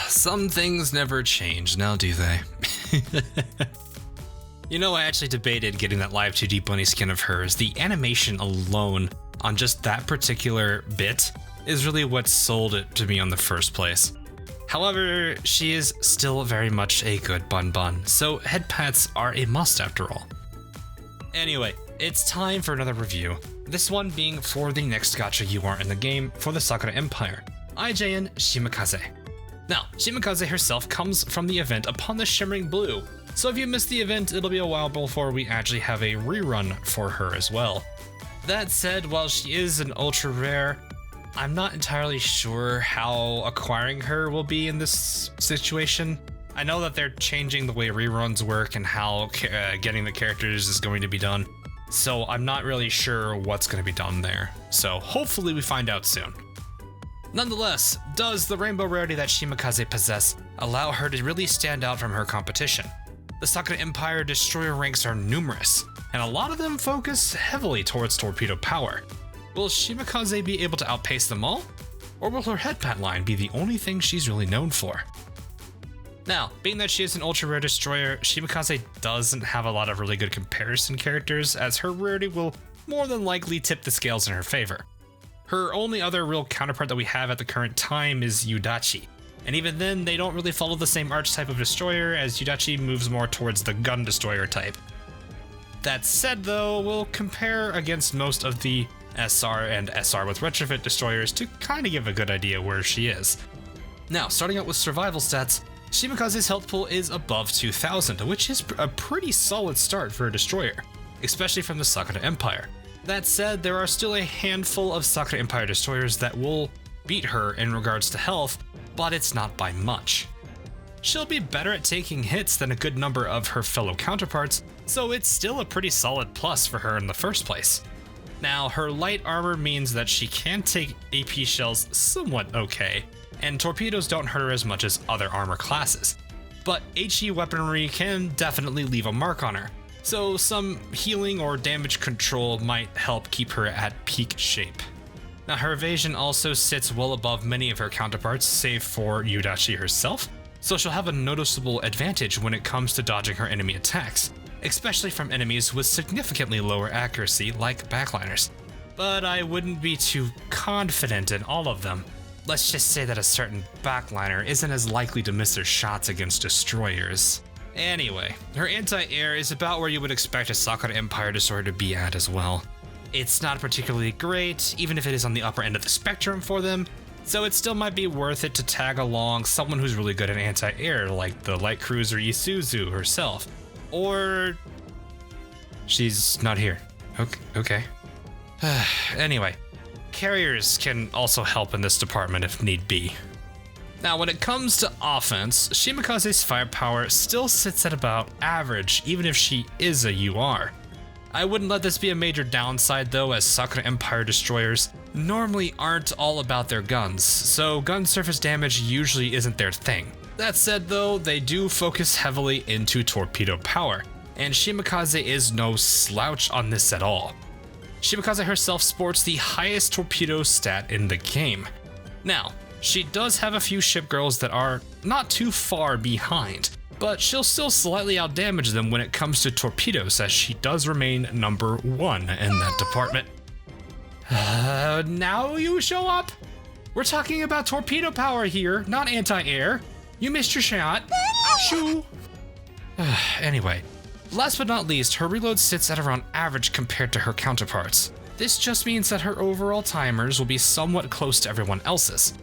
Some things never change, now do they? You know, I actually debated getting that live 2D bunny skin of hers. The animation alone on just that particular bit is really what sold it to me on the first place. However, she is still very much a good bun, so head pats are a must after all. Anyway, it's time for another review, this one being for the next gacha you are in the game for the Sakura Empire, IJN Shimakaze. Now, Shimakaze herself comes from the event Upon the Shimmering Blue, so if you missed the event, it'll be a while before we actually have a rerun for her as well. That said, while she is an ultra rare, I'm not entirely sure how acquiring her will be in this situation. I know that they're changing the way reruns work and how getting the characters is going to be done, so I'm not really sure what's going to be done there. So hopefully we find out soon. Nonetheless, does the rainbow rarity that Shimakaze possess allow her to really stand out from her competition? The Sakura Empire destroyer ranks are numerous, and a lot of them focus heavily towards torpedo power. Will Shimakaze be able to outpace them all? Or will her headpat line be the only thing she's really known for? Now, being that she is an ultra rare destroyer, Shimakaze doesn't have a lot of really good comparison characters, as her rarity will more than likely tip the scales in her favor. Her only other real counterpart that we have at the current time is Yudachi, and even then they don't really follow the same archetype of destroyer, as Yudachi moves more towards the gun destroyer type. That said though, we'll compare against most of the SR and SR with retrofit destroyers to kind of give a good idea where she is. Now, starting out with survival stats, Shimakaze's health pool is above 2,000, which is a pretty solid start for a destroyer, especially from the Sakura Empire. That said, there are still a handful of Sakura Empire destroyers that will beat her in regards to health, but it's not by much. She'll be better at taking hits than a good number of her fellow counterparts, so it's still a pretty solid plus for her in the first place. Now, her light armor means that she can take AP shells somewhat okay, and torpedoes don't hurt her as much as other armor classes, but HE weaponry can definitely leave a mark on her, so some healing or damage control might help keep her at peak shape. Now, her evasion also sits well above many of her counterparts, save for Yudachi herself, so she'll have a noticeable advantage when it comes to dodging her enemy attacks, especially from enemies with significantly lower accuracy like backliners. But I wouldn't be too confident in all of them. Let's just say that a certain backliner isn't as likely to miss their shots against destroyers. Anyway, her anti-air is about where you would expect a Sakura Empire destroyer to be at as well. It's not particularly great, even if it is on the upper end of the spectrum for them, so it still might be worth it to tag along someone who's really good at anti-air, like the light cruiser Isuzu herself. Or... she's not here. Okay. Anyway, carriers can also help in this department if need be. Now, when it comes to offense, Shimakaze's firepower still sits at about average, even if she is a UR. I wouldn't let this be a major downside though, as Sakura Empire destroyers normally aren't all about their guns, so gun surface damage usually isn't their thing. That said though, they do focus heavily into torpedo power, and Shimakaze is no slouch on this at all. Shimakaze herself sports the highest torpedo stat in the game. Now, she does have a few shipgirls that are not too far behind, but she'll still slightly outdamage them when it comes to torpedoes, as she does remain number 1 in that department. Now you show up? We're talking about torpedo power here, not anti-air. You missed your shot. Shoo. Anyway, last but not least, her reload sits at around average compared to her counterparts. This just means that her overall timers will be somewhat close to everyone else's.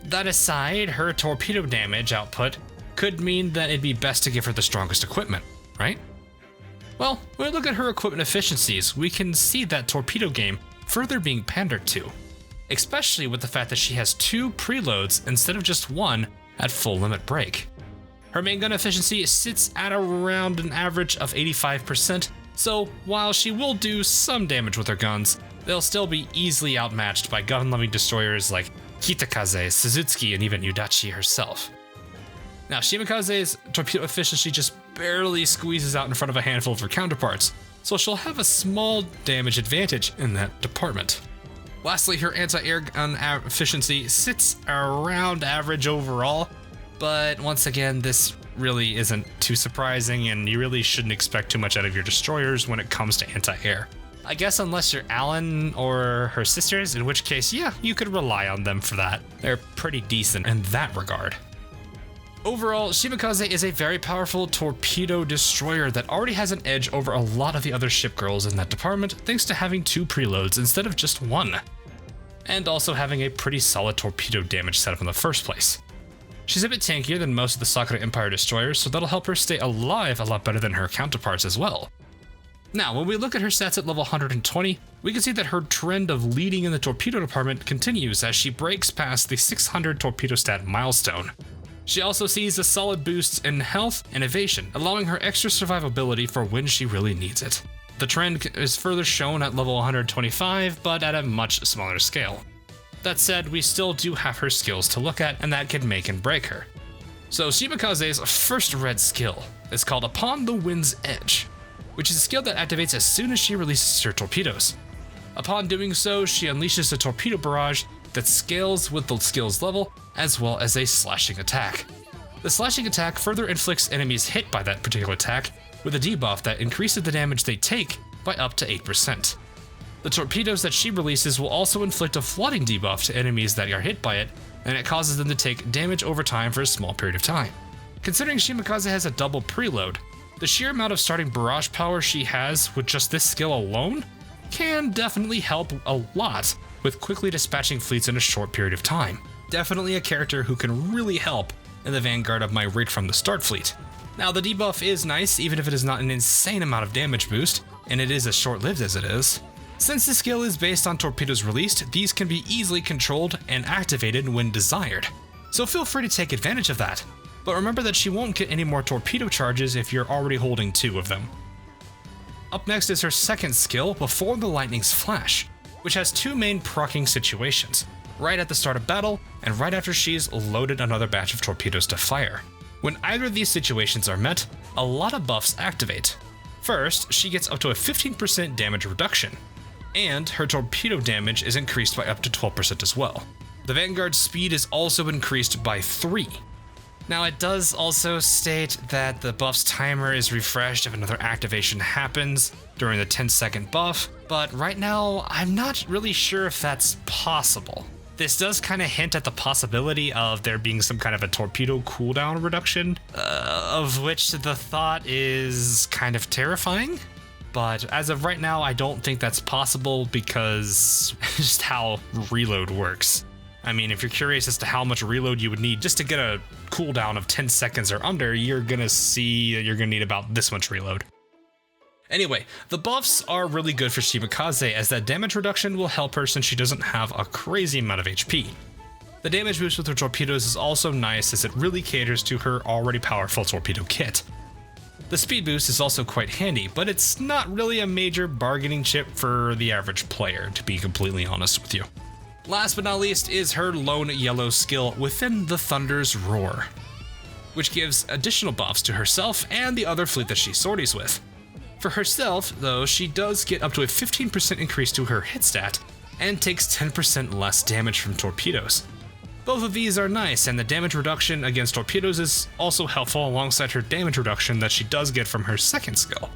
That aside, her torpedo damage output could mean that it'd be best to give her the strongest equipment, right? Well, when we look at her equipment efficiencies, we can see that torpedo game further being pandered to, especially with the fact that she has 2 preloads instead of just 1 at full limit break. Her main gun efficiency sits at around an average of 85%, so while she will do some damage with her guns, they'll still be easily outmatched by gun-loving destroyers like Shimakaze, Suzuki, and even Udachi herself. Now, Shimakaze's torpedo efficiency just barely squeezes out in front of a handful of her counterparts, so she'll have a small damage advantage in that department. Lastly, her anti-air gun efficiency sits around average overall, but once again, this really isn't too surprising, and you really shouldn't expect too much out of your destroyers when it comes to anti-air. I guess unless you're Alan or her sisters, in which case, yeah, you could rely on them for that. They're pretty decent in that regard. Overall, Shimakaze is a very powerful torpedo destroyer that already has an edge over a lot of the other shipgirls in that department thanks to having 2 preloads instead of just 1, and also having a pretty solid torpedo damage setup in the first place. She's a bit tankier than most of the Sakura Empire destroyers, so that'll help her stay alive a lot better than her counterparts as well. Now, when we look at her stats at level 120, we can see that her trend of leading in the torpedo department continues as she breaks past the 600 torpedo stat milestone. She also sees a solid boost in health and evasion, allowing her extra survivability for when she really needs it. The trend is further shown at level 125, but at a much smaller scale. That said, we still do have her skills to look at, and that can make and break her. So Shimakaze's first red skill is called Upon the Wind's Edge, which is a skill that activates as soon as she releases her torpedoes. Upon doing so, she unleashes a torpedo barrage that scales with the skill's level, as well as a slashing attack. The slashing attack further inflicts enemies hit by that particular attack with a debuff that increases the damage they take by up to 8%. The torpedoes that she releases will also inflict a flooding debuff to enemies that are hit by it, and it causes them to take damage over time for a small period of time. Considering Shimakaze has a double preload, the sheer amount of starting barrage power she has with just this skill alone can definitely help a lot with quickly dispatching fleets in a short period of time. Definitely a character who can really help in the vanguard of my Right from the Start fleet. Now, the debuff is nice, even if it is not an insane amount of damage boost, and it is as short-lived as it is. Since the skill is based on torpedoes released, these can be easily controlled and activated when desired, so feel free to take advantage of that. But remember that she won't get any more torpedo charges if you're already holding 2 of them. Up next is her second skill, Before the Lightning's Flash, which has 2 main proccing situations, right at the start of battle and right after she's loaded another batch of torpedoes to fire. When either of these situations are met, a lot of buffs activate. First, she gets up to a 15% damage reduction, and her torpedo damage is increased by up to 12% as well. The Vanguard's speed is also increased by 3. Now, it does also state that the buff's timer is refreshed if another activation happens during the 10-second buff, but right now, I'm not really sure if that's possible. This does kind of hint at the possibility of there being some kind of a torpedo cooldown reduction, of which the thought is kind of terrifying. But as of right now, I don't think that's possible because just how reload works. I mean, if you're curious as to how much reload you would need just to get a cooldown of 10 seconds or under, you're gonna see that you're gonna need about this much reload. Anyway, the buffs are really good for Shimakaze as that damage reduction will help her since she doesn't have a crazy amount of HP. The damage boost with her torpedoes is also nice as it really caters to her already powerful torpedo kit. The speed boost is also quite handy, but it's not really a major bargaining chip for the average player, to be completely honest with you. Last but not least is her lone yellow skill, Within the Thunder's Roar, which gives additional buffs to herself and the other fleet that she sorties with. For herself, though, she does get up to a 15% increase to her hit stat and takes 10% less damage from torpedoes. Both of these are nice, and the damage reduction against torpedoes is also helpful alongside her damage reduction that she does get from her second skill.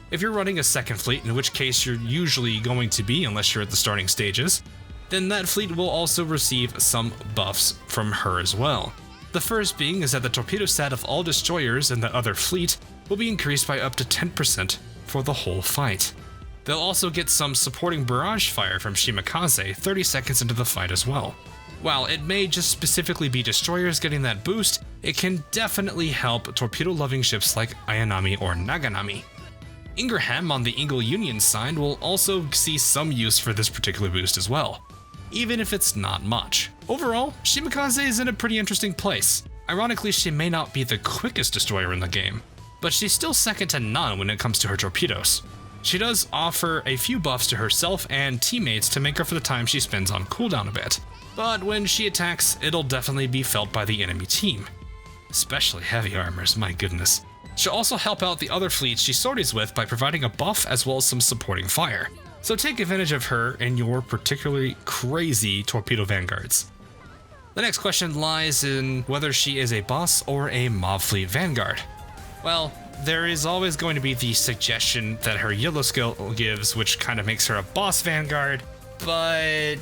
If you're running a second fleet, in which case you're usually going to be unless you're at the starting stages, then that fleet will also receive some buffs from her as well. The first being is that the torpedo stat of all destroyers in the other fleet will be increased by up to 10% for the whole fight. They'll also get some supporting barrage fire from Shimakaze 30 seconds into the fight as well. While it may just specifically be destroyers getting that boost, it can definitely help torpedo-loving ships like Ayanami or Naganami. Ingraham on the Ingle Union side will also see some use for this particular boost as well, even if it's not much. Overall, Shimakaze is in a pretty interesting place. Ironically, she may not be the quickest destroyer in the game, but she's still second to none when it comes to her torpedoes. She does offer a few buffs to herself and teammates to make up for the time she spends on cooldown a bit, but when she attacks, it'll definitely be felt by the enemy team. Especially heavy armors, my goodness. She'll also help out the other fleets she sorties with by providing a buff as well as some supporting fire. So take advantage of her in your particularly crazy torpedo vanguards. The next question lies in whether she is a boss or a mob fleet vanguard. Well, there is always going to be the suggestion that her yellow skill gives, which kind of makes her a boss vanguard, but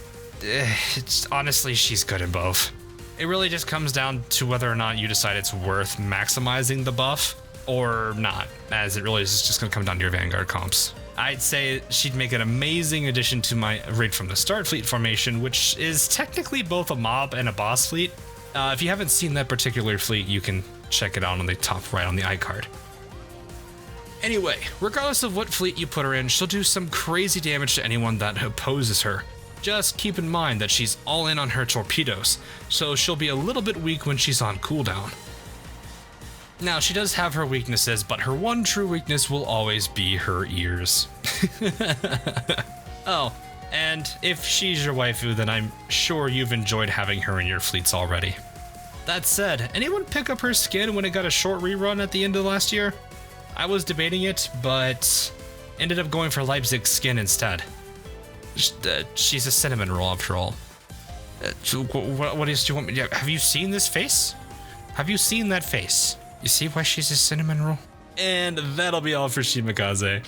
honestly, she's good in both. It really just comes down to whether or not you decide it's worth maximizing the buff or not, as it really is just going to come down to your vanguard comps. I'd say she'd make an amazing addition to my Raid from the Start fleet formation, which is technically both a mob and a boss fleet. If you haven't seen that particular fleet, you can check it out on the top right on the iCard. Anyway, regardless of what fleet you put her in, she'll do some crazy damage to anyone that opposes her. Just keep in mind that she's all in on her torpedoes, so she'll be a little bit weak when she's on cooldown. Now, she does have her weaknesses, but her one true weakness will always be her ears. Oh, and if she's your waifu, then I'm sure you've enjoyed having her in your fleets already. That said, anyone pick up her skin when it got a short rerun at the end of last year? I was debating it, but ended up going for Leipzig's skin instead. She's a cinnamon roll after all. What else do you want me to do? Have you seen this face? Have you seen that face? You see why she's a cinnamon roll? And that'll be all for Shimakaze.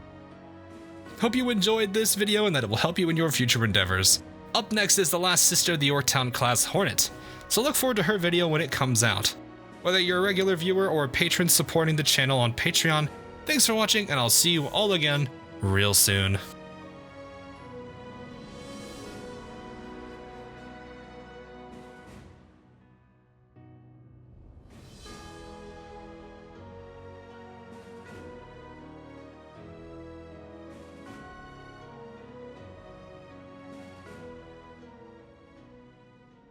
Hope you enjoyed this video and that it will help you in your future endeavors. Up next is the last sister of the Yorktown class Hornet, so look forward to her video when it comes out. Whether you're a regular viewer or a patron supporting the channel on Patreon, thanks for watching and I'll see you all again real soon.